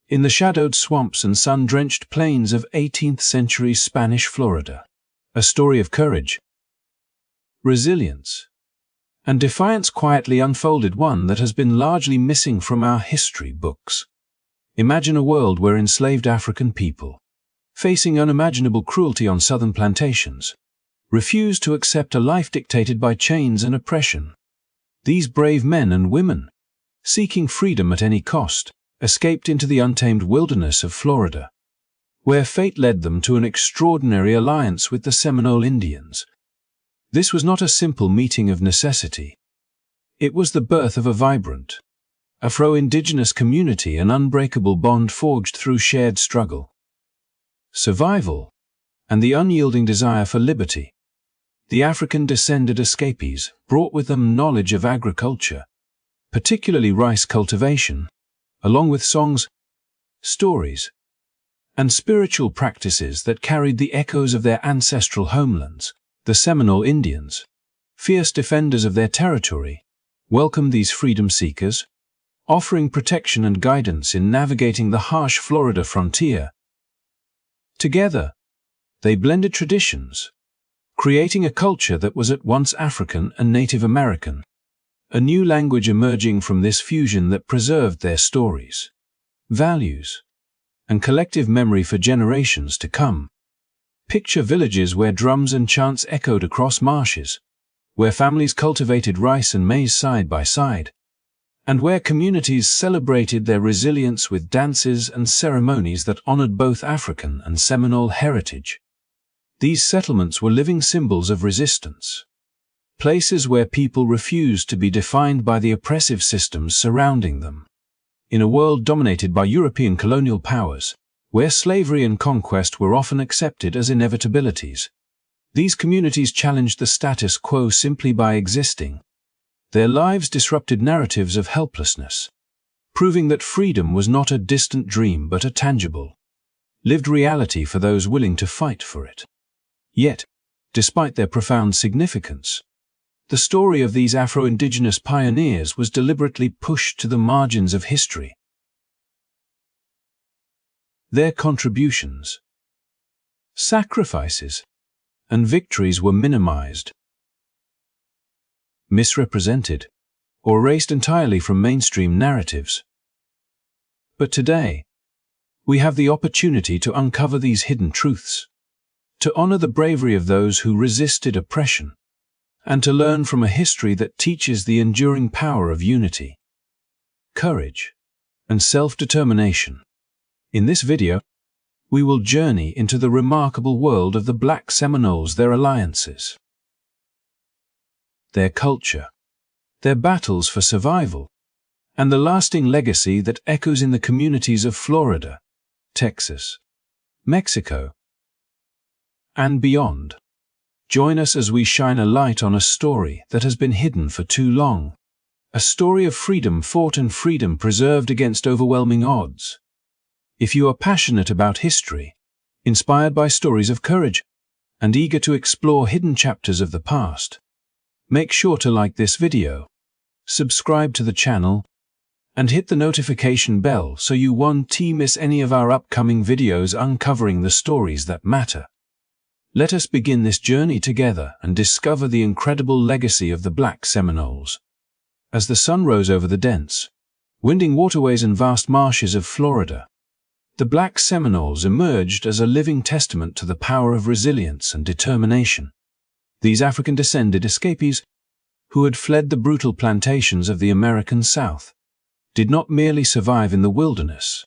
in the shadowed swamps and sun-drenched plains of 18th-century Spanish Florida. A story of courage, resilience, and defiance quietly unfolded, one that has been largely missing from our history books. Imagine a world where enslaved African people, facing unimaginable cruelty on southern plantations, refused to accept a life dictated by chains and oppression. These brave men and women, seeking freedom at any cost, escaped into the untamed wilderness of Florida, where fate led them to an extraordinary alliance with the Seminole Indians. This was not a simple meeting of necessity. It was the birth of a vibrant, Afro-Indigenous community, an unbreakable bond forged through shared struggle, survival, and the unyielding desire for liberty. The African-descended escapees brought with them knowledge of agriculture, particularly rice cultivation, along with songs, stories, and spiritual practices that carried the echoes of their ancestral homelands. The Seminole Indians, fierce defenders of their territory, welcomed these freedom seekers, offering protection and guidance in navigating the harsh Florida frontier. Together, they blended traditions, creating a culture that was at once African and Native American, a new language emerging from this fusion that preserved their stories, values, and collective memory for generations to come. Picture villages where drums and chants echoed across marshes, where families cultivated rice and maize side by side, and where communities celebrated their resilience with dances and ceremonies that honored both African and Seminole heritage. These settlements were living symbols of resistance, places where people refused to be defined by the oppressive systems surrounding them. In a world dominated by European colonial powers, where slavery and conquest were often accepted as inevitabilities, these communities challenged the status quo simply by existing. Their lives disrupted narratives of helplessness, proving that freedom was not a distant dream but a tangible, lived reality for those willing to fight for it. Yet, despite their profound significance, the story of these Afro-Indigenous pioneers was deliberately pushed to the margins of history. Their contributions, sacrifices, and victories were minimized, misrepresented, or erased entirely from mainstream narratives. But today, we have the opportunity to uncover these hidden truths, to honor the bravery of those who resisted oppression, and to learn from a history that teaches the enduring power of unity, courage, and self-determination. In this video, we will journey into the remarkable world of the Black Seminoles, their alliances, their culture, their battles for survival, and the lasting legacy that echoes in the communities of Florida, Texas, Mexico, and beyond. Join us as we shine a light on a story that has been hidden for too long, a story of freedom fought and freedom preserved against overwhelming odds. If you are passionate about history, inspired by stories of courage, and eager to explore hidden chapters of the past, make sure to like this video, subscribe to the channel, and hit the notification bell so you won't miss any of our upcoming videos uncovering the stories that matter. Let us begin this journey together and discover the incredible legacy of the Black Seminoles. As the sun rose over the dense, winding waterways and vast marshes of Florida, the Black Seminoles emerged as a living testament to the power of resilience and determination. These African-descended escapees, who had fled the brutal plantations of the American South, did not merely survive in the wilderness.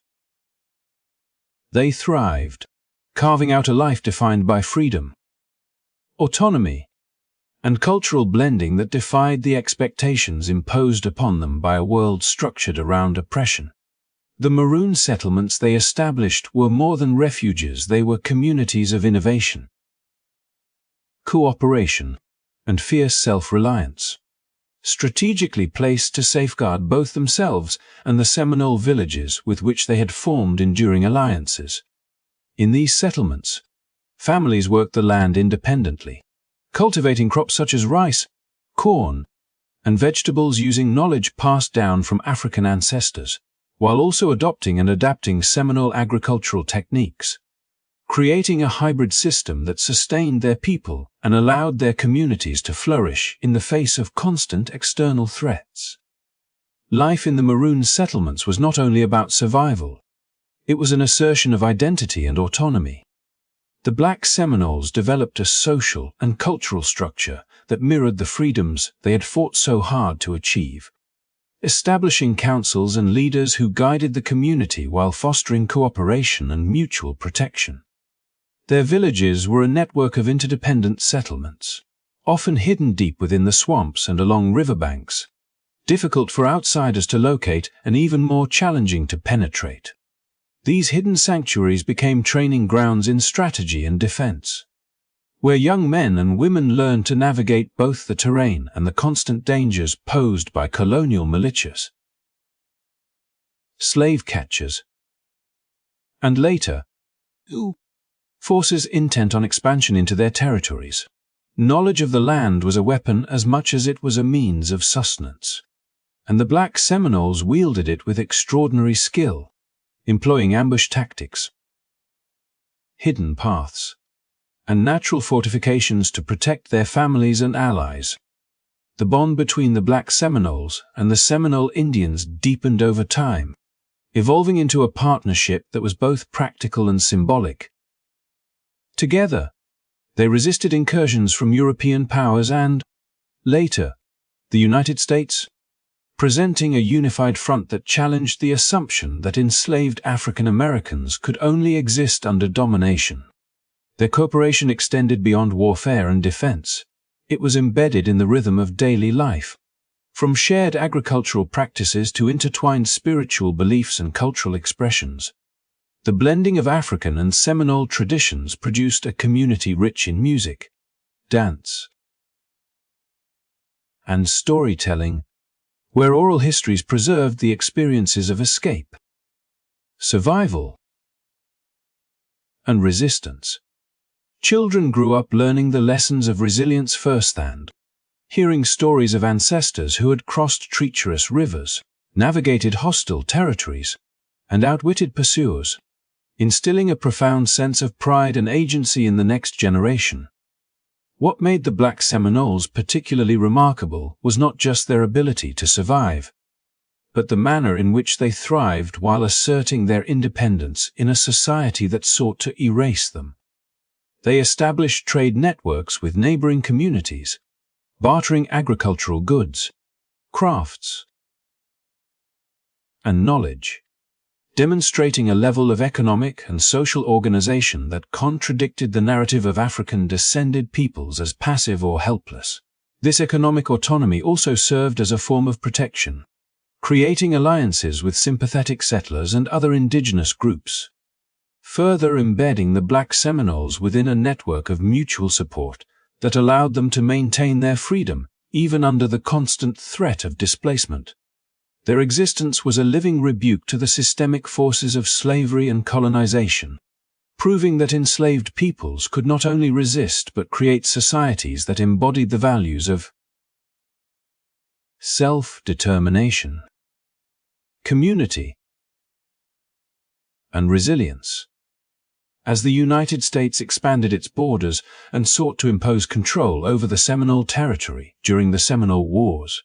They thrived, carving out a life defined by freedom, autonomy, and cultural blending that defied the expectations imposed upon them by a world structured around oppression. The maroon settlements they established were more than refuges, they were communities of innovation, cooperation, and fierce self-reliance, strategically placed to safeguard both themselves and the Seminole villages with which they had formed enduring alliances. In these settlements, families worked the land independently, cultivating crops such as rice, corn, and vegetables using knowledge passed down from African ancestors. while also adopting and adapting Seminole agricultural techniques, creating a hybrid system that sustained their people and allowed their communities to flourish in the face of constant external threats. Life in the Maroon settlements was not only about survival, it was an assertion of identity and autonomy. The Black Seminoles developed a social and cultural structure that mirrored the freedoms they had fought so hard to achieve, establishing councils and leaders who guided the community while fostering cooperation and mutual protection. Their villages were a network of interdependent settlements, often hidden deep within the swamps and along riverbanks, difficult for outsiders to locate and even more challenging to penetrate. These hidden sanctuaries became training grounds in strategy and defense, where young men and women learned to navigate both the terrain and the constant dangers posed by colonial militias, slave catchers, and later, forces intent on expansion into their territories. Knowledge of the land was a weapon as much as it was a means of sustenance, and the Black Seminoles wielded it with extraordinary skill, employing ambush tactics, hidden paths, and natural fortifications to protect their families and allies. The bond between the Black Seminoles and the Seminole Indians deepened over time, evolving into a partnership that was both practical and symbolic. Together, they resisted incursions from European powers and, later, the United States, presenting a unified front that challenged the assumption that enslaved African Americans could only exist under domination. Their cooperation extended beyond warfare and defense. It was embedded in the rhythm of daily life, from shared agricultural practices to intertwined spiritual beliefs and cultural expressions. The blending of African and Seminole traditions produced a community rich in music, dance, and storytelling, where oral histories preserved the experiences of escape, survival, and resistance. Children grew up learning the lessons of resilience firsthand, hearing stories of ancestors who had crossed treacherous rivers, navigated hostile territories, and outwitted pursuers, instilling a profound sense of pride and agency in the next generation. What made the Black Seminoles particularly remarkable was not just their ability to survive, but the manner in which they thrived while asserting their independence in a society that sought to erase them. They established trade networks with neighboring communities, bartering agricultural goods, crafts, and knowledge, demonstrating a level of economic and social organization that contradicted the narrative of African-descended peoples as passive or helpless. This economic autonomy also served as a form of protection, creating alliances with sympathetic settlers and other indigenous groups, further embedding the Black Seminoles within a network of mutual support that allowed them to maintain their freedom even under the constant threat of displacement. Their existence was a living rebuke to the systemic forces of slavery and colonization, proving that enslaved peoples could not only resist but create societies that embodied the values of self-determination, community, and resilience. As the United States expanded its borders and sought to impose control over the Seminole territory during the Seminole Wars,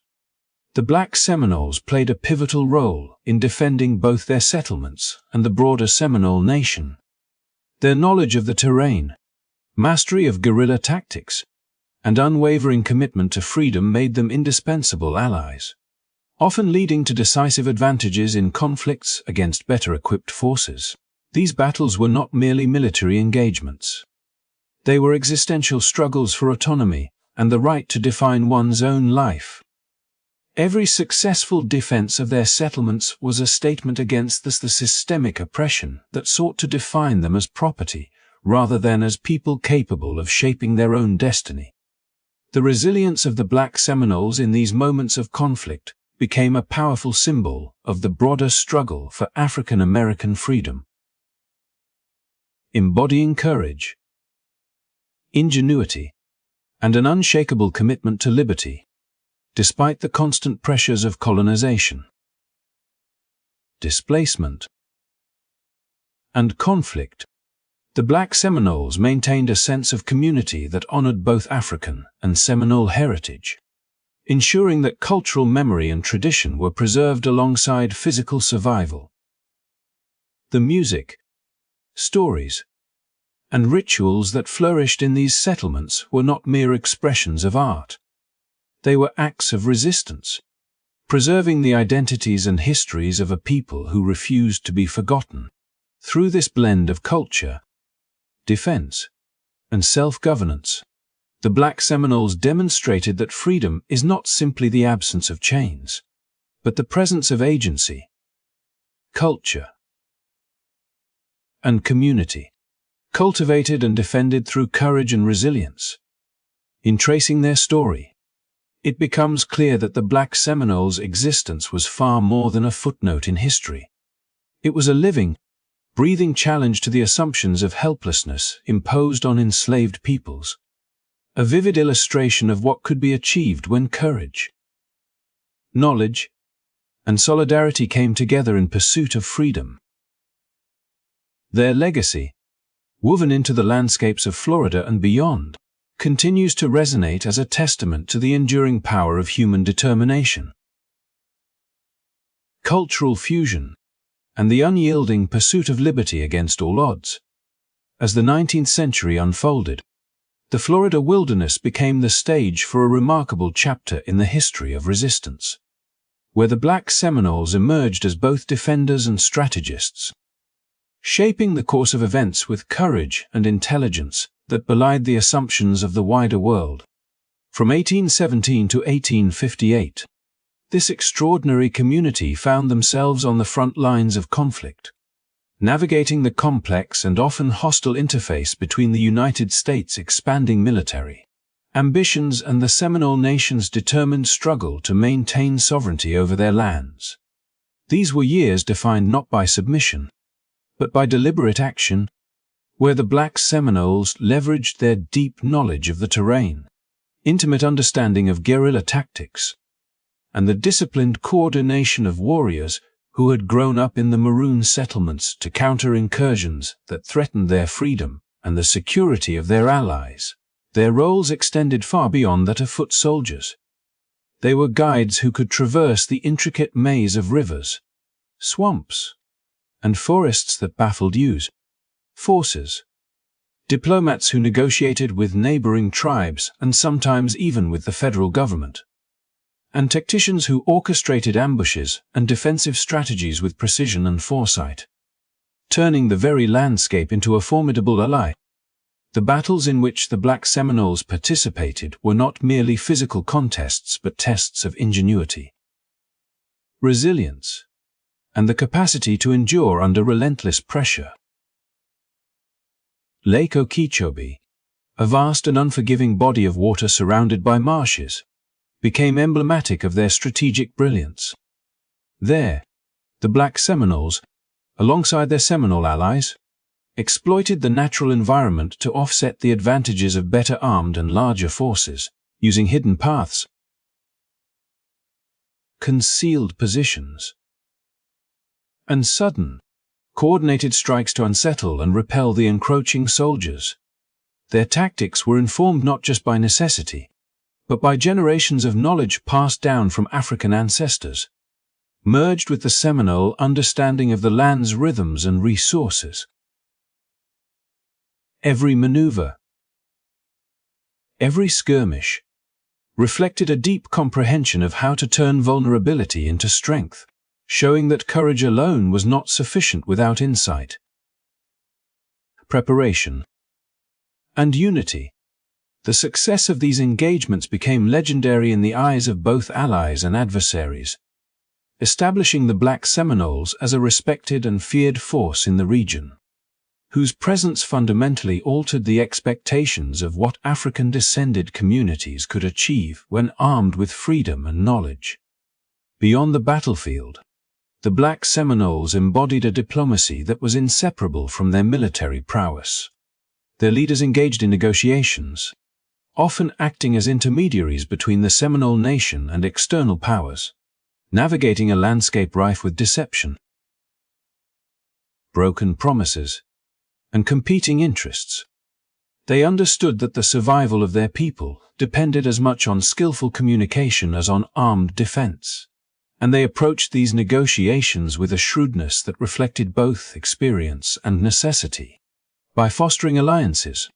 the Black Seminoles played a pivotal role in defending both their settlements and the broader Seminole nation. Their knowledge of the terrain, mastery of guerrilla tactics, and unwavering commitment to freedom made them indispensable allies, often leading to decisive advantages in conflicts against better-equipped forces. These battles were not merely military engagements. They were existential struggles for autonomy and the right to define one's own life. Every successful defense of their settlements was a statement against the systemic oppression that sought to define them as property rather than as people capable of shaping their own destiny. The resilience of the Black Seminoles in these moments of conflict became a powerful symbol of the broader struggle for African American freedom. Embodying courage, ingenuity, and an unshakable commitment to liberty, despite the constant pressures of colonization. displacement, and conflict. The Black Seminoles maintained a sense of community that honored both African and Seminole heritage, ensuring that cultural memory and tradition were preserved alongside physical survival. The music, stories, and rituals that flourished in these settlements were not mere expressions of art. They were acts of resistance, preserving the identities and histories of a people who refused to be forgotten. Through this blend of culture, defense, and self-governance, the Black Seminoles demonstrated that freedom is not simply the absence of chains, but the presence of agency, culture, and community, cultivated and defended through courage and resilience. In tracing their story, it becomes clear that the Black Seminoles' existence was far more than a footnote in history. It was a living, breathing challenge to the assumptions of helplessness imposed on enslaved peoples. A vivid illustration of what could be achieved when courage, knowledge, and solidarity came together in pursuit of freedom. Their legacy, woven into the landscapes of Florida and beyond, continues to resonate as a testament to the enduring power of human determination, cultural fusion, and the unyielding pursuit of liberty against all odds. As the 19th century unfolded, the Florida wilderness became the stage for a remarkable chapter in the history of resistance, where the Black Seminoles emerged as both defenders and strategists, shaping the course of events with courage and intelligence that belied the assumptions of the wider world. From 1817 to 1858, this extraordinary community found themselves on the front lines of conflict, navigating the complex and often hostile interface between the United States' expanding military ambitions and the Seminole Nation's determined struggle to maintain sovereignty over their lands. These were years defined not by submission, but by deliberate action, where the Black Seminoles leveraged their deep knowledge of the terrain, intimate understanding of guerrilla tactics, and the disciplined coordination of warriors who had grown up in the Maroon settlements to counter incursions that threatened their freedom and the security of their allies. Their roles extended far beyond that of foot soldiers. They were guides who could traverse the intricate maze of rivers, swamps, and forests that baffled use forces, diplomats who negotiated with neighboring tribes and sometimes even with the federal government, and tacticians who orchestrated ambushes and defensive strategies with precision and foresight, turning the very landscape into a formidable ally. The battles in which the Black Seminoles participated were not merely physical contests but tests of ingenuity, resilience, and the capacity to endure under relentless pressure. Lake Okeechobee, a vast and unforgiving body of water surrounded by marshes, became emblematic of their strategic brilliance. There, the Black Seminoles, alongside their Seminole allies, exploited the natural environment to offset the advantages of better armed and larger forces, using hidden paths, concealed positions, and sudden, coordinated strikes to unsettle and repel the encroaching soldiers. Their tactics were informed not just by necessity, but by generations of knowledge passed down from African ancestors, merged with the Seminole understanding of the land's rhythms and resources. Every maneuver, every skirmish, reflected a deep comprehension of how to turn vulnerability into strength, showing that courage alone was not sufficient without insight, preparation, and unity. The success of these engagements became legendary in the eyes of both allies and adversaries, establishing the Black Seminoles as a respected and feared force in the region, whose presence fundamentally altered the expectations of what African-descended communities could achieve when armed with freedom and knowledge. Beyond the battlefield, the Black Seminoles embodied a diplomacy that was inseparable from their military prowess. Their leaders engaged in negotiations, often acting as intermediaries between the Seminole Nation and external powers, navigating a landscape rife with deception, broken promises, and competing interests. They understood that the survival of their people depended as much on skillful communication as on armed defense, and they approached these negotiations with a shrewdness that reflected both experience and necessity. By fostering alliances,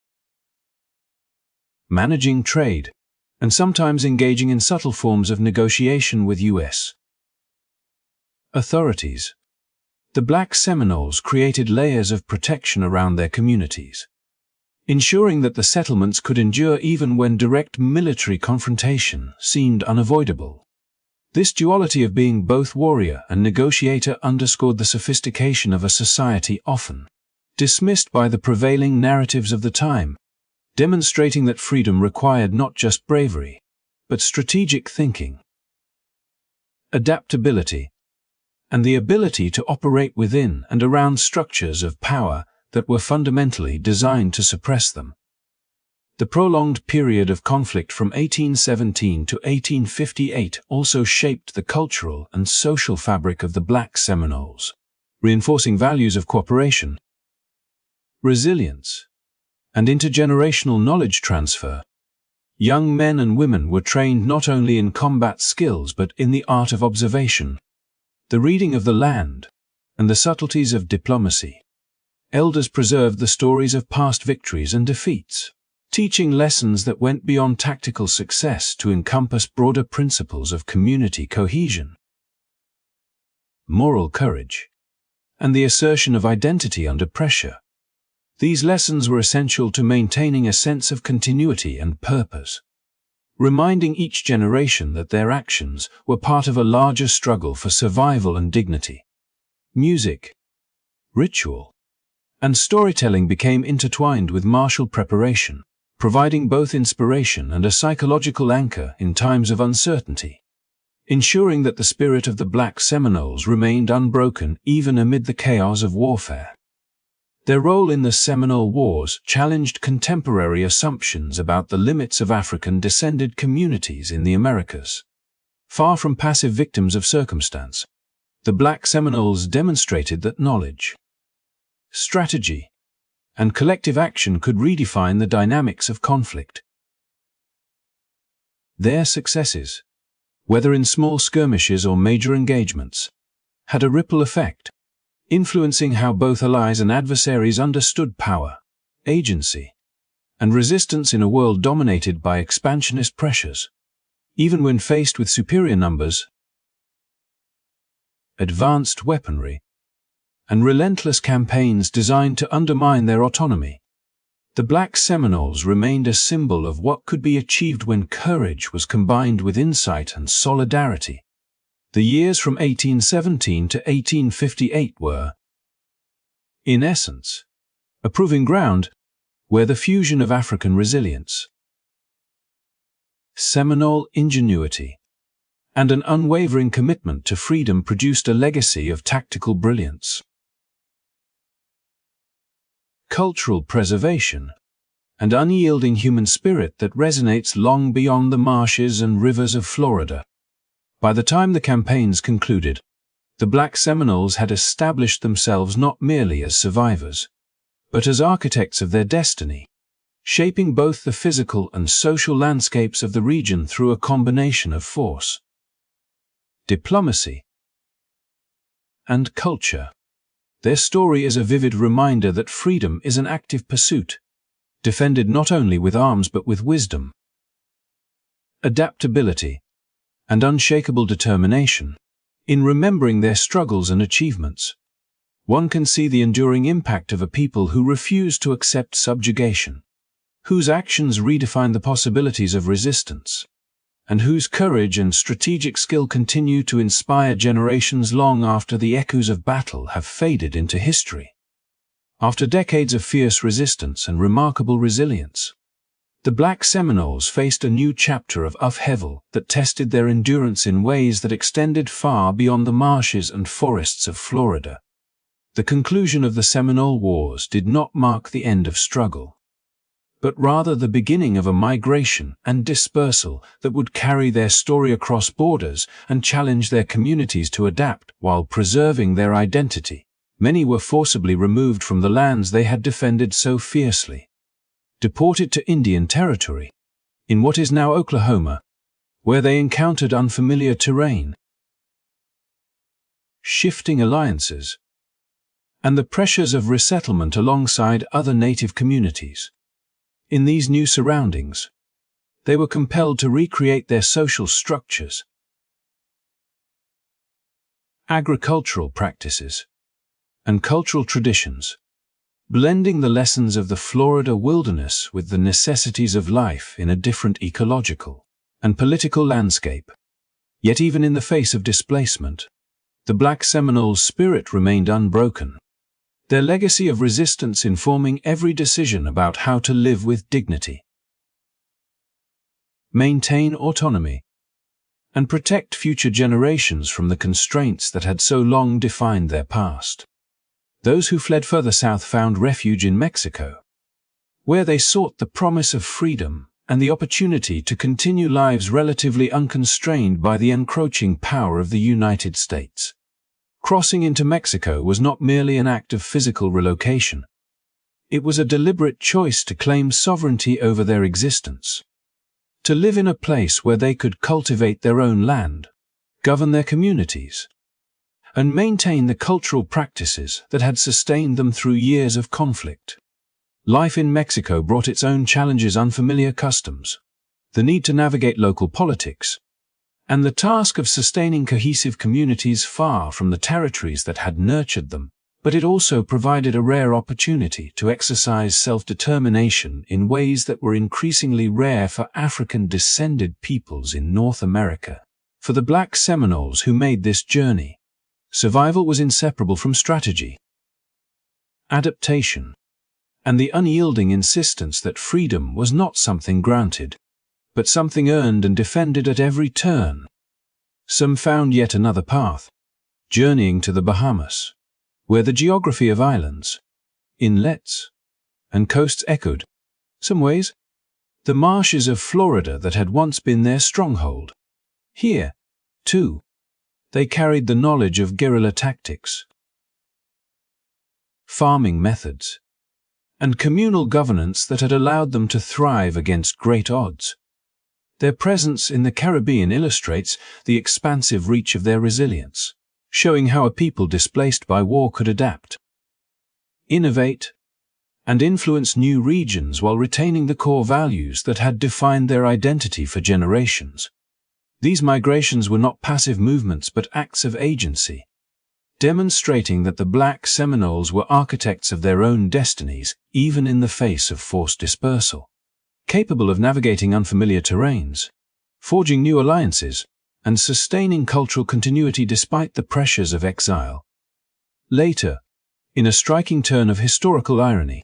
managing trade, and sometimes engaging in subtle forms of negotiation with U.S. authorities, the Black Seminoles created layers of protection around their communities, ensuring that the settlements could endure even when direct military confrontation seemed unavoidable. This duality of being both warrior and negotiator underscored the sophistication of a society often dismissed by the prevailing narratives of the time, demonstrating that freedom required not just bravery, but strategic thinking, adaptability, and the ability to operate within and around structures of power that were fundamentally designed to suppress them. The prolonged period of conflict from 1817 to 1858 also shaped the cultural and social fabric of the Black Seminoles, reinforcing values of cooperation, resilience, and intergenerational knowledge transfer. Young men and women were trained not only in combat skills but in the art of observation, the reading of the land, and the subtleties of diplomacy. Elders preserved the stories of past victories and defeats, teaching lessons that went beyond tactical success to encompass broader principles of community cohesion, moral courage, and the assertion of identity under pressure. These lessons were essential to maintaining a sense of continuity and purpose, reminding each generation that their actions were part of a larger struggle for survival and dignity. Music, ritual, and storytelling became intertwined with martial preparation, providing both inspiration and a psychological anchor in times of uncertainty, ensuring that the spirit of the Black Seminoles remained unbroken even amid the chaos of warfare. Their role in the Seminole Wars challenged contemporary assumptions about the limits of African-descended communities in the Americas. Far from passive victims of circumstance, the Black Seminoles demonstrated that knowledge, strategy, and collective action could redefine the dynamics of conflict. Their successes, whether in small skirmishes or major engagements, had a ripple effect, influencing how both allies and adversaries understood power, agency, and resistance in a world dominated by expansionist pressures. Even when faced with superior numbers, advanced weaponry, and relentless campaigns designed to undermine their autonomy, the Black Seminoles remained a symbol of what could be achieved when courage was combined with insight and solidarity. The years from 1817 to 1858 were, in essence, a proving ground where the fusion of African resilience, Seminole ingenuity, and an unwavering commitment to freedom produced a legacy of tactical brilliance, cultural preservation, and unyielding human spirit that resonates long beyond the marshes and rivers of Florida. By the time the campaigns concluded, the Black Seminoles had established themselves not merely as survivors, but as architects of their destiny, shaping both the physical and social landscapes of the region through a combination of force, diplomacy, and culture. Their story is a vivid reminder that freedom is an active pursuit, defended not only with arms but with wisdom, adaptability, and unshakable determination. In remembering their struggles and achievements, one can see the enduring impact of a people who refused to accept subjugation, whose actions redefined the possibilities of resistance, and whose courage and strategic skill continue to inspire generations long after the echoes of battle have faded into history. After decades of fierce resistance and remarkable resilience, the Black Seminoles faced a new chapter of upheaval that tested their endurance in ways that extended far beyond the marshes and forests of Florida. The conclusion of the Seminole Wars did not mark the end of struggle, but rather the beginning of a migration and dispersal that would carry their story across borders and challenge their communities to adapt while preserving their identity. Many were forcibly removed from the lands they had defended so fiercely, deported to Indian Territory, in what is now Oklahoma, where they encountered unfamiliar terrain, shifting alliances, and the pressures of resettlement alongside other native communities. In these new surroundings, they were compelled to recreate their social structures, agricultural practices, and cultural traditions, blending the lessons of the Florida wilderness with the necessities of life in a different ecological and political landscape. Yet even in the face of displacement, the Black Seminoles' spirit remained unbroken, their legacy of resistance informing every decision about how to live with dignity, maintain autonomy, and protect future generations from the constraints that had so long defined their past. Those who fled further south found refuge in Mexico, where they sought the promise of freedom and the opportunity to continue lives relatively unconstrained by the encroaching power of the United States. Crossing into Mexico was not merely an act of physical relocation. It was a deliberate choice to claim sovereignty over their existence, to live in a place where they could cultivate their own land, govern their communities, and maintain the cultural practices that had sustained them through years of conflict. Life in Mexico brought its own challenges: unfamiliar customs, the need to navigate local politics, and the task of sustaining cohesive communities far from the territories that had nurtured them. But it also provided a rare opportunity to exercise self-determination in ways that were increasingly rare for African-descended peoples in North America. For the Black Seminoles who made this journey, survival was inseparable from strategy, adaptation, and the unyielding insistence that freedom was not something granted, but something earned and defended at every turn. Some found yet another path, journeying to the Bahamas, where the geography of islands, inlets, and coasts echoed, some ways, the marshes of Florida that had once been their stronghold. Here, too, they carried the knowledge of guerrilla tactics, farming methods, and communal governance that had allowed them to thrive against great odds. Their presence in the Caribbean illustrates the expansive reach of their resilience, showing how a people displaced by war could adapt, innovate, and influence new regions while retaining the core values that had defined their identity for generations. These migrations were not passive movements but acts of agency, demonstrating that the Black Seminoles were architects of their own destinies, even in the face of forced dispersal, capable of navigating unfamiliar terrains, forging new alliances, and sustaining cultural continuity despite the pressures of exile. Later, in a striking turn of historical irony,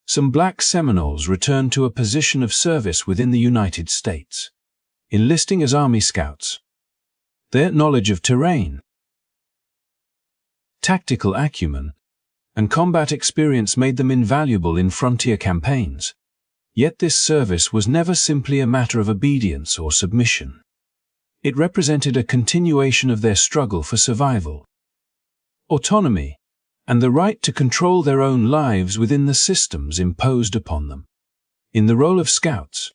some Black Seminoles returned to a position of service within the United States, enlisting as Army Scouts. Their knowledge of terrain, tactical acumen, and combat experience made them invaluable in frontier campaigns. Yet this service was never simply a matter of obedience or submission. It represented a continuation of their struggle for survival, autonomy, and the right to control their own lives within the systems imposed upon them. In the role of scouts,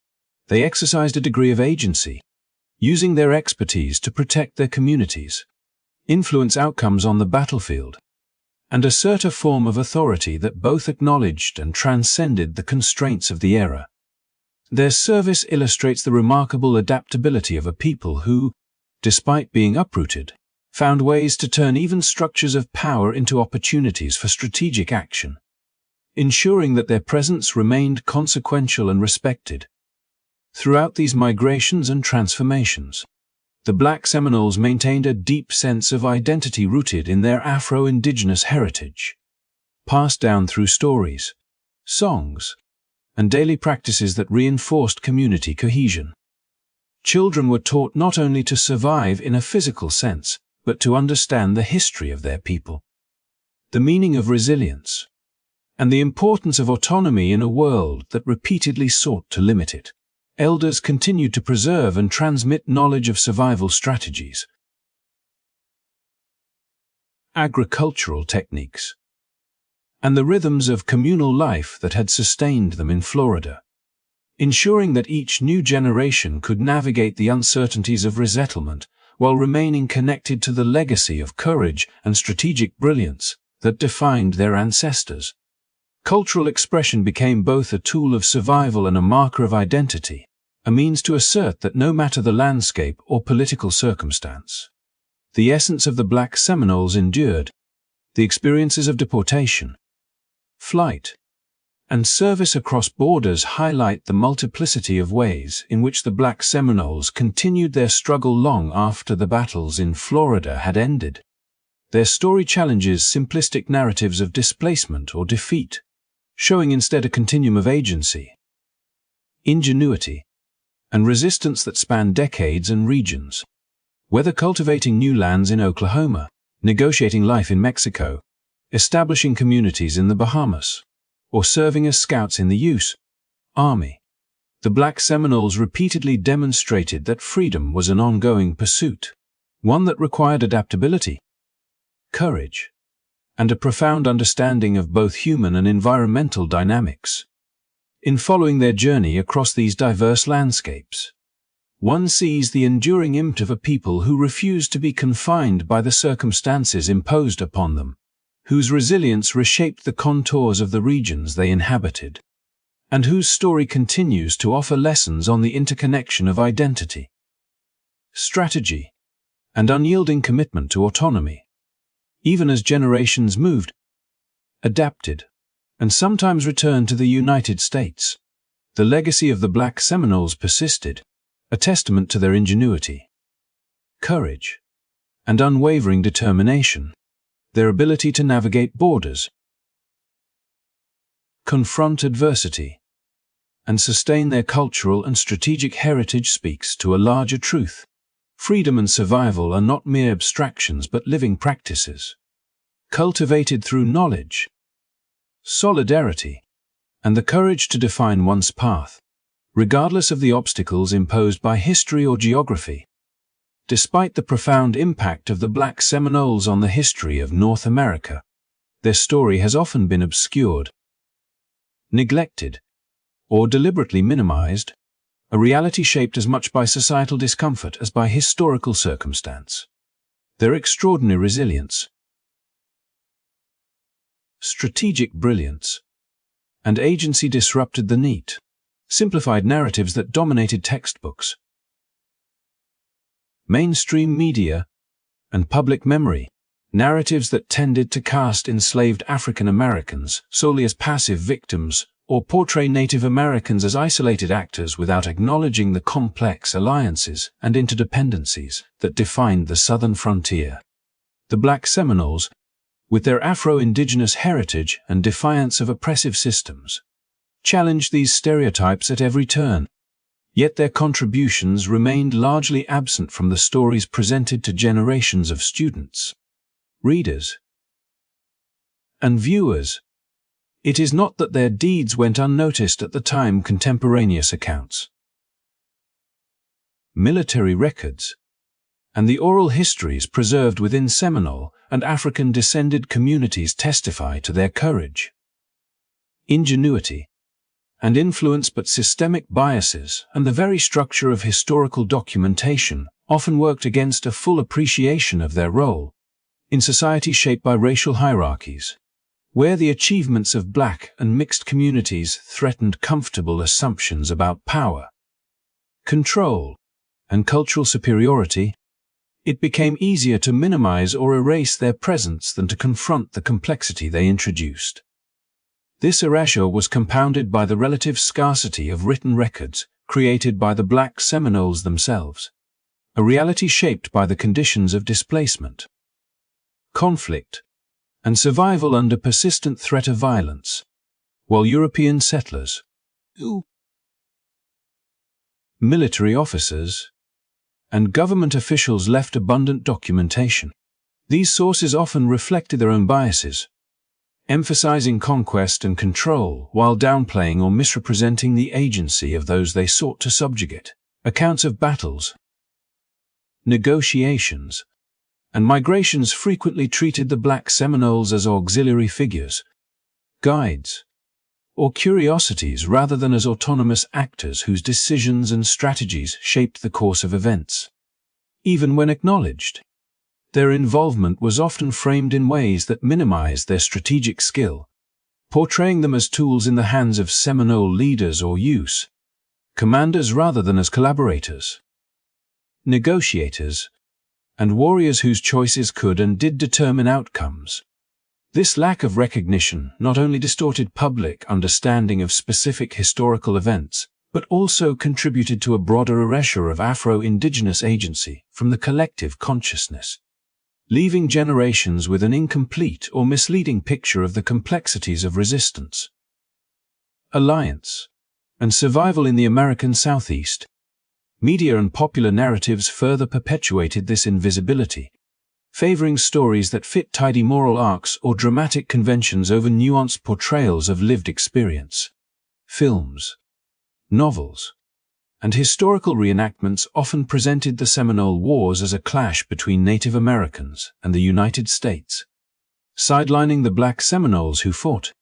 they exercised a degree of agency, using their expertise to protect their communities, influence outcomes on the battlefield, and assert a form of authority that both acknowledged and transcended the constraints of the era. Their service illustrates the remarkable adaptability of a people who, despite being uprooted, found ways to turn even structures of power into opportunities for strategic action, ensuring that their presence remained consequential and respected. Throughout these migrations and transformations, the Black Seminoles maintained a deep sense of identity rooted in their Afro-Indigenous heritage, passed down through stories, songs, and daily practices that reinforced community cohesion. Children were taught not only to survive in a physical sense, but to understand the history of their people, the meaning of resilience, and the importance of autonomy in a world that repeatedly sought to limit it. Elders continued to preserve and transmit knowledge of survival strategies, agricultural techniques, and the rhythms of communal life that had sustained them in Florida, ensuring that each new generation could navigate the uncertainties of resettlement while remaining connected to the legacy of courage and strategic brilliance that defined their ancestors. Cultural expression became both a tool of survival and a marker of identity, a means to assert that no matter the landscape or political circumstance, the essence of the Black Seminoles endured. The experiences of deportation, flight, and service across borders highlight the multiplicity of ways in which the Black Seminoles continued their struggle long after the battles in Florida had ended. Their story challenges simplistic narratives of displacement or defeat, showing instead a continuum of agency, ingenuity, and resistance that span decades and regions. Whether cultivating new lands in Oklahoma, negotiating life in Mexico, establishing communities in the Bahamas, or serving as scouts in the U.S. Army, the Black Seminoles repeatedly demonstrated that freedom was an ongoing pursuit, one that required adaptability, courage, and a profound understanding of both human and environmental dynamics. In following their journey across these diverse landscapes, one sees the enduring impetus of a people who refused to be confined by the circumstances imposed upon them, whose resilience reshaped the contours of the regions they inhabited, and whose story continues to offer lessons on the interconnection of identity, strategy, and unyielding commitment to autonomy. Even as generations moved, adapted, and sometimes returned to the United States, the legacy of the Black Seminoles persisted, a testament to their ingenuity, courage, and unwavering determination. Their ability to navigate borders, confront adversity, and sustain their cultural and strategic heritage speaks to a larger truth. Freedom and survival are not mere abstractions but living practices, cultivated through knowledge, solidarity, and the courage to define one's path, regardless of the obstacles imposed by history or geography. Despite the profound impact of the Black Seminoles on the history of North America, their story has often been obscured, neglected, or deliberately minimized, a reality shaped as much by societal discomfort as by historical circumstance. Their extraordinary resilience, strategic brilliance, and agency disrupted the neat, simplified narratives that dominated textbooks, mainstream media, and public memory, narratives that tended to cast enslaved African Americans solely as passive victims or portray Native Americans as isolated actors without acknowledging the complex alliances and interdependencies that defined the southern frontier. The Black Seminoles, with their Afro-Indigenous heritage and defiance of oppressive systems, challenged these stereotypes at every turn. Yet their contributions remained largely absent from the stories presented to generations of students, readers, and viewers. It is not that their deeds went unnoticed at the time. Contemporaneous accounts, military records, and the oral histories preserved within Seminole and African-descended communities testify to their courage, ingenuity, and influence, but systemic biases and the very structure of historical documentation often worked against a full appreciation of their role in society shaped by racial hierarchies, where the achievements of black and mixed communities threatened comfortable assumptions about power, control, and cultural superiority. It became easier to minimize or erase their presence than to confront the complexity they introduced. This erasure was compounded by the relative scarcity of written records created by the Black Seminoles themselves, a reality shaped by the conditions of displacement, conflict, and survival under persistent threat of violence, while European settlers, military officers, and government officials left abundant documentation. These sources often reflected their own biases, emphasizing conquest and control while downplaying or misrepresenting the agency of those they sought to subjugate. Accounts of battles, negotiations, and migrations frequently treated the Black Seminoles as auxiliary figures, guides, or curiosities rather than as autonomous actors whose decisions and strategies shaped the course of events. Even when acknowledged, their involvement was often framed in ways that minimized their strategic skill, portraying them as tools in the hands of Seminole leaders or use commanders rather than as collaborators, negotiators, and warriors whose choices could and did determine outcomes. This lack of recognition not only distorted public understanding of specific historical events, but also contributed to a broader erasure of Afro-Indigenous agency from the collective consciousness, leaving generations with an incomplete or misleading picture of the complexities of resistance, alliance, and survival in the American Southeast. Media and popular narratives further perpetuated this invisibility, favoring stories that fit tidy moral arcs or dramatic conventions over nuanced portrayals of lived experience. Films, novels, and historical reenactments often presented the Seminole Wars as a clash between Native Americans and the United States, sidelining the Black Seminoles who fought,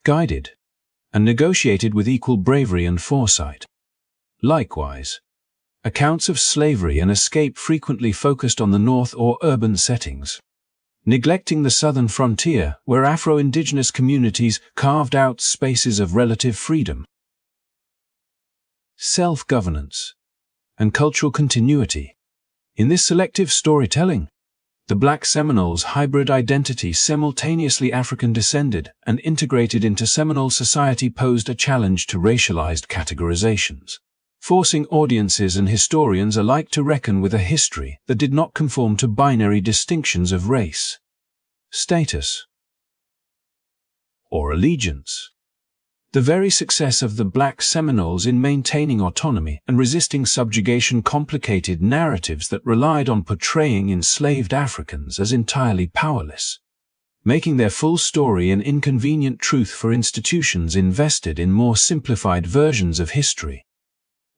guided, and negotiated with equal bravery and foresight. Likewise, accounts of slavery and escape frequently focused on the North or urban settings, neglecting the southern frontier where Afro-Indigenous communities carved out spaces of relative freedom, self-governance, and cultural continuity. In this selective storytelling, the Black Seminoles' hybrid identity, simultaneously African-descended and integrated into Seminole society, posed a challenge to racialized categorizations, forcing audiences and historians alike to reckon with a history that did not conform to binary distinctions of race, status, or allegiance. The very success of the Black Seminoles in maintaining autonomy and resisting subjugation complicated narratives that relied on portraying enslaved Africans as entirely powerless, making their full story an inconvenient truth for institutions invested in more simplified versions of history.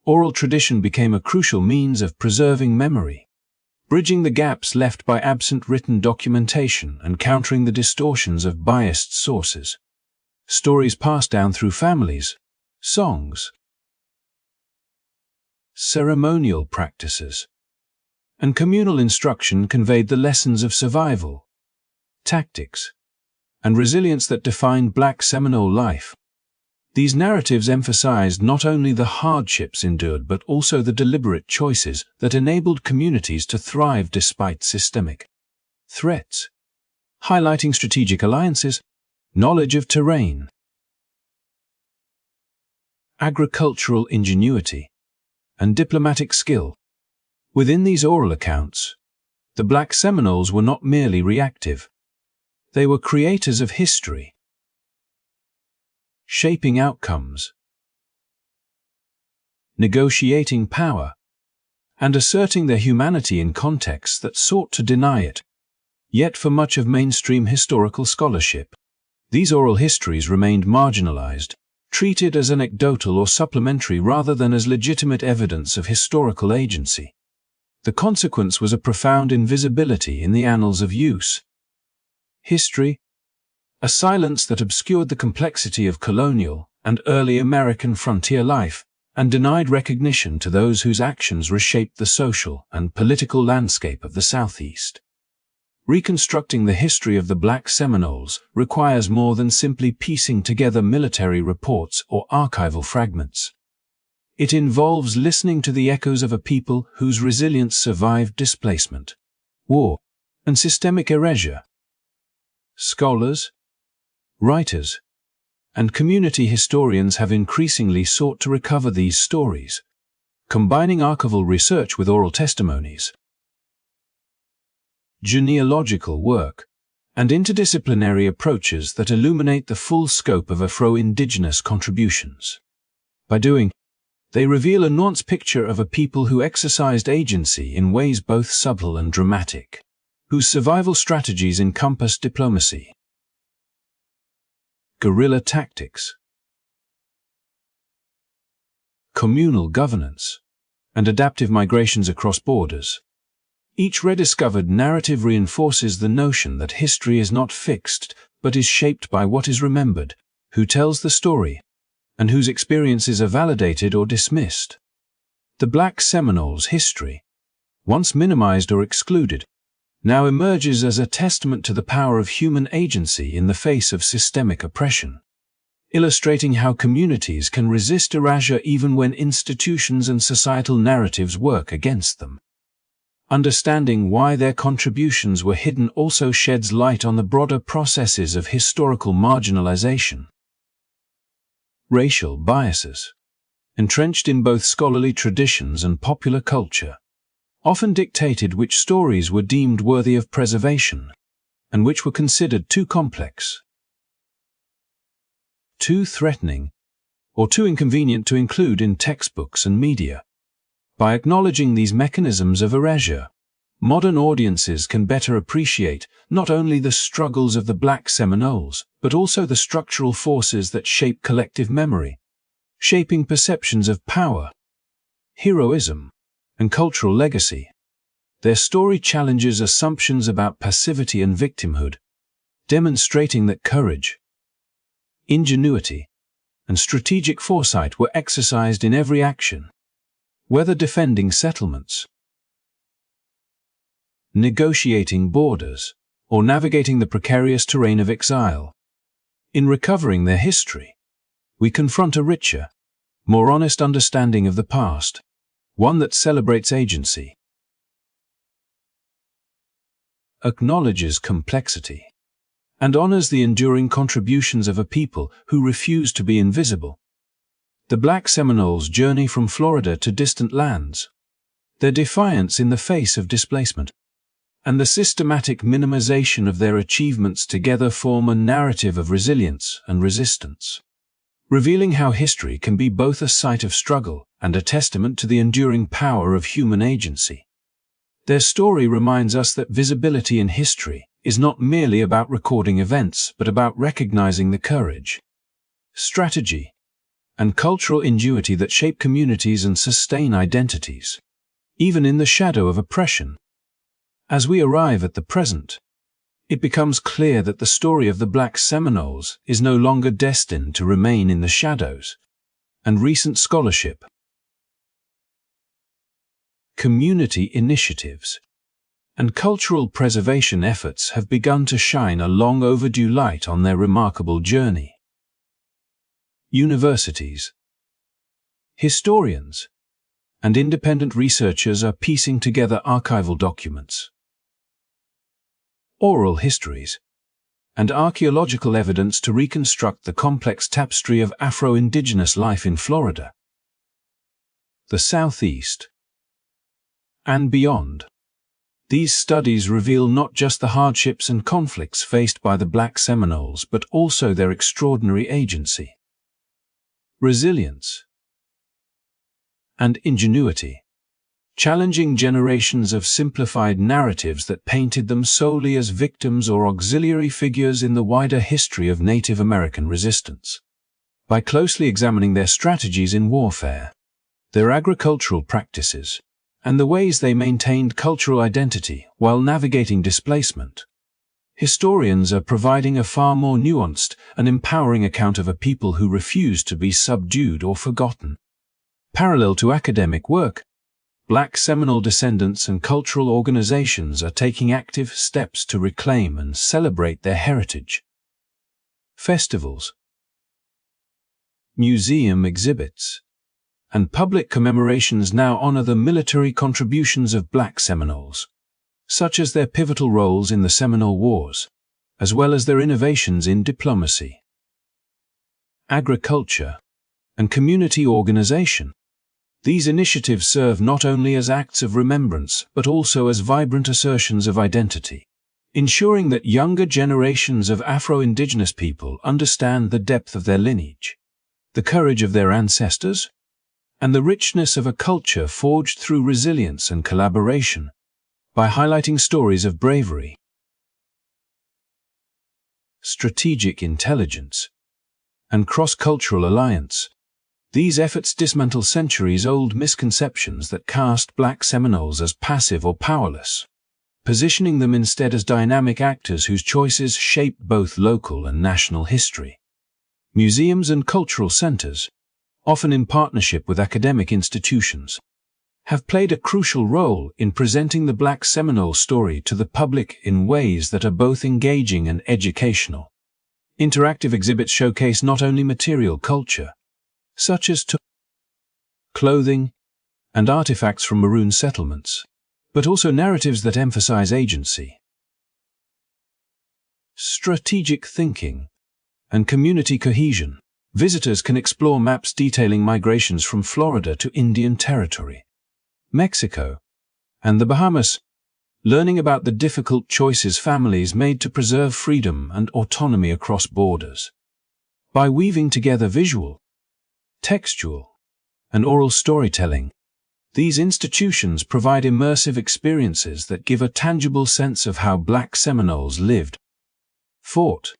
Oral tradition became a crucial means of preserving memory, bridging the gaps left by absent written documentation and countering the distortions of biased sources. Stories passed down through families, songs, ceremonial practices, and communal instruction conveyed the lessons of survival, tactics, and resilience that defined Black Seminole life. These narratives emphasized not only the hardships endured but also the deliberate choices that enabled communities to thrive despite systemic threats, highlighting strategic alliances, knowledge of terrain, agricultural ingenuity, and diplomatic skill. Within these oral accounts, the Black Seminoles were not merely reactive. They were creators of history, shaping outcomes, negotiating power, and asserting their humanity in contexts that sought to deny it. Yet for much of mainstream historical scholarship, these oral histories remained marginalized, treated as anecdotal or supplementary rather than as legitimate evidence of historical agency. The consequence was a profound invisibility in the annals of use history, a silence that obscured the complexity of colonial and early American frontier life and denied recognition to those whose actions reshaped the social and political landscape of the Southeast. Reconstructing the history of the Black Seminoles requires more than simply piecing together military reports or archival fragments. It involves listening to the echoes of a people whose resilience survived displacement, war, and systemic erasure. Scholars, writers, and community historians have increasingly sought to recover these stories, combining archival research with oral testimonies, genealogical work, and interdisciplinary approaches that illuminate the full scope of Afro-Indigenous contributions. By doing, they reveal a nuanced picture of a people who exercised agency in ways both subtle and dramatic, whose survival strategies encompass diplomacy, guerrilla tactics, communal governance, and adaptive migrations across borders. Each rediscovered narrative reinforces the notion that history is not fixed, but is shaped by what is remembered, who tells the story, and whose experiences are validated or dismissed. The Black Seminoles' history, once minimized or excluded, now emerges as a testament to the power of human agency in the face of systemic oppression, illustrating how communities can resist erasure even when institutions and societal narratives work against them. Understanding why their contributions were hidden also sheds light on the broader processes of historical marginalization. Racial biases, entrenched in both scholarly traditions and popular culture, often dictated which stories were deemed worthy of preservation, and which were considered too complex, too threatening, or too inconvenient to include in textbooks and media. By acknowledging these mechanisms of erasure, modern audiences can better appreciate not only the struggles of the Black Seminoles, but also the structural forces that shape collective memory, shaping perceptions of power, heroism, and cultural legacy. Their story challenges assumptions about passivity and victimhood, demonstrating that courage, ingenuity, and strategic foresight were exercised in every action, whether defending settlements, negotiating borders, or navigating the precarious terrain of exile. In recovering their history, we confront a richer, more honest understanding of the past, one that celebrates agency, acknowledges complexity, and honors the enduring contributions of a people who refuse to be invisible. The Black Seminoles' journey from Florida to distant lands, their defiance in the face of displacement, and the systematic minimization of their achievements together form a narrative of resilience and resistance, revealing how history can be both a site of struggle and a testament to the enduring power of human agency. Their story reminds us that visibility in history is not merely about recording events, but about recognizing the courage, strategy, and cultural ingenuity that shape communities and sustain identities, even in the shadow of oppression. As we arrive at the present, it becomes clear that the story of the Black Seminoles is no longer destined to remain in the shadows, and recent scholarship, community initiatives, and cultural preservation efforts have begun to shine a long overdue light on their remarkable journey. Universities, historians, and independent researchers are piecing together archival documents, oral histories, and archaeological evidence to reconstruct the complex tapestry of Afro-Indigenous life in Florida, the Southeast, and beyond. These studies reveal not just the hardships and conflicts faced by the Black Seminoles, but also their extraordinary agency, resilience, and ingenuity, challenging generations of simplified narratives that painted them solely as victims or auxiliary figures in the wider history of Native American resistance. By closely examining their strategies in warfare, their agricultural practices, and the ways they maintained cultural identity while navigating displacement, historians are providing a far more nuanced and empowering account of a people who refused to be subdued or forgotten. Parallel to academic work, Black Seminole descendants and cultural organizations are taking active steps to reclaim and celebrate their heritage. Festivals, museum exhibits, and public commemorations now honor the military contributions of Black Seminoles, such as their pivotal roles in the Seminole Wars, as well as their innovations in diplomacy, agriculture, and community organization. These initiatives serve not only as acts of remembrance, but also as vibrant assertions of identity, ensuring that younger generations of Afro-Indigenous people understand the depth of their lineage, the courage of their ancestors, and the richness of a culture forged through resilience and collaboration. By highlighting stories of bravery, strategic intelligence, and cross-cultural alliance, These efforts dismantle centuries-old misconceptions that cast Black Seminoles as passive or powerless, positioning them instead as dynamic actors whose choices shaped both local and national history. Museums and cultural centers, often in partnership with academic institutions, have played a crucial role in presenting the Black Seminole story to the public in ways that are both engaging and educational. Interactive exhibits showcase not only material culture, such as clothing and artifacts from maroon settlements, but also narratives that emphasize agency, strategic thinking, and community cohesion. Visitors can explore maps detailing migrations from Florida to Indian Territory, Mexico, and the Bahamas, learning about the difficult choices families made to preserve freedom and autonomy across borders. By weaving together visual, textual, and oral storytelling, these institutions provide immersive experiences that give a tangible sense of how Black Seminoles lived, fought,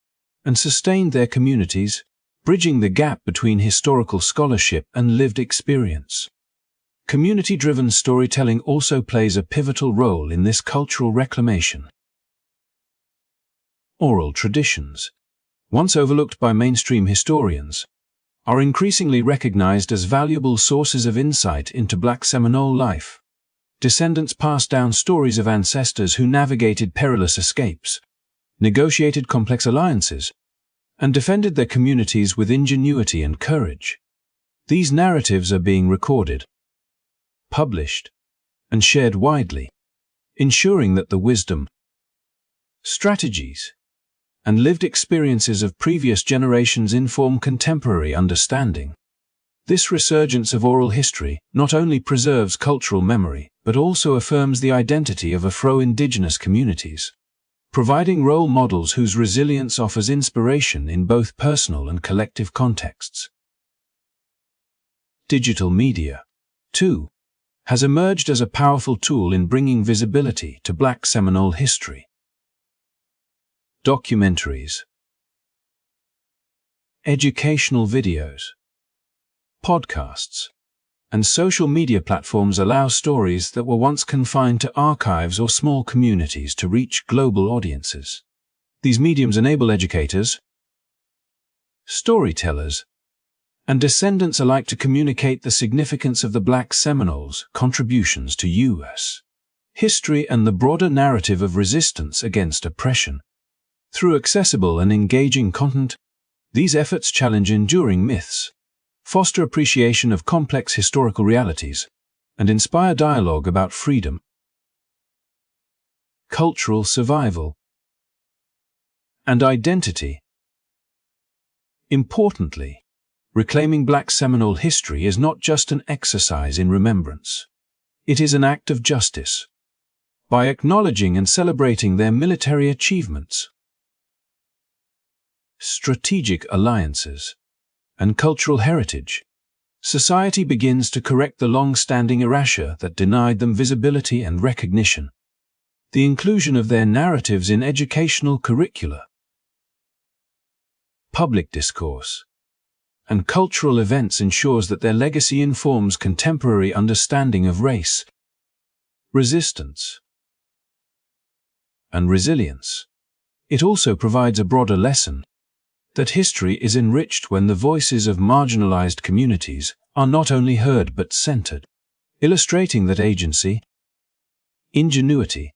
and sustained their communities, bridging the gap between historical scholarship and lived experience. Community-driven storytelling also plays a pivotal role in this cultural reclamation. Oral traditions, once overlooked by mainstream historians, are increasingly recognized as valuable sources of insight into Black Seminole life. Descendants pass down stories of ancestors who navigated perilous escapes, negotiated complex alliances, and defended their communities with ingenuity and courage. These narratives are being recorded, published, and shared widely, ensuring that the wisdom, strategies, and lived experiences of previous generations inform contemporary understanding. This resurgence of oral history not only preserves cultural memory, but also affirms the identity of Afro-Indigenous communities, providing role models whose resilience offers inspiration in both personal and collective contexts. Digital media, too, has emerged as a powerful tool in bringing visibility to Black Seminole history. Documentaries, educational videos, podcasts, and social media platforms allow stories that were once confined to archives or small communities to reach global audiences. These mediums enable educators, storytellers, and descendants alike to communicate the significance of the Black Seminoles' contributions to U.S. history and the broader narrative of resistance against oppression. Through accessible and engaging content, these efforts challenge enduring myths, foster appreciation of complex historical realities, and inspire dialogue about freedom, cultural survival, and identity. Importantly, reclaiming Black Seminole history is not just an exercise in remembrance. It is an act of justice. By acknowledging and celebrating their military achievements, strategic alliances, and cultural heritage, society begins to correct the long-standing erasure that denied them visibility and recognition. The inclusion of their narratives in educational curricula, public discourse, and cultural events ensures that their legacy informs contemporary understanding of race, resistance, and resilience. It also provides a broader lesson that history is enriched when the voices of marginalized communities are not only heard but centered, illustrating that agency, ingenuity,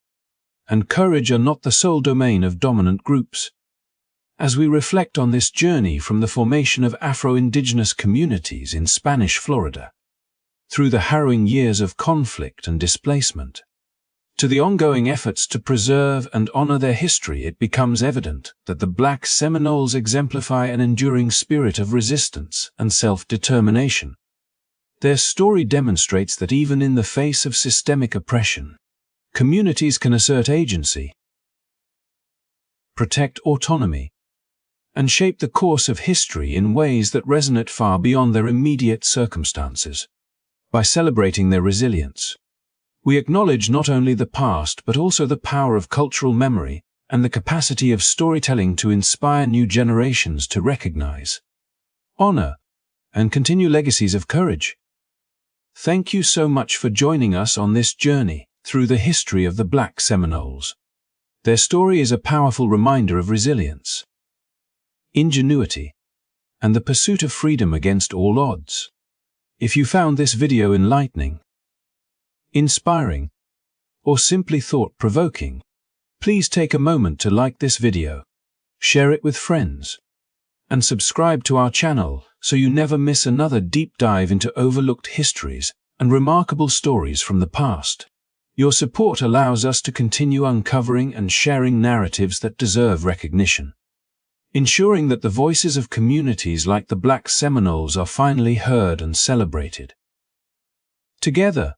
and courage are not the sole domain of dominant groups. As we reflect on this journey from the formation of Afro-Indigenous communities in Spanish Florida, through the harrowing years of conflict and displacement, to the ongoing efforts to preserve and honor their history, it becomes evident that the Black Seminoles exemplify an enduring spirit of resistance and self-determination. Their story demonstrates that even in the face of systemic oppression, communities can assert agency, protect autonomy, and shape the course of history in ways that resonate far beyond their immediate circumstances. By celebrating their resilience, we acknowledge not only the past but also the power of cultural memory and the capacity of storytelling to inspire new generations to recognize, honor, and continue legacies of courage. Thank you so much for joining us on this journey through the history of the Black Seminoles. Their story is a powerful reminder of resilience, ingenuity, and the pursuit of freedom against all odds. If you found this video enlightening, inspiring, or simply thought-provoking, please take a moment to like this video, share it with friends, and subscribe to our channel so you never miss another deep dive into overlooked histories and remarkable stories from the past. Your support allows us to continue uncovering and sharing narratives that deserve recognition, ensuring that the voices of communities like the Black Seminoles are finally heard and celebrated. Together,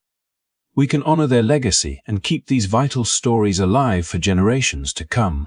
we can honor their legacy and keep these vital stories alive for generations to come.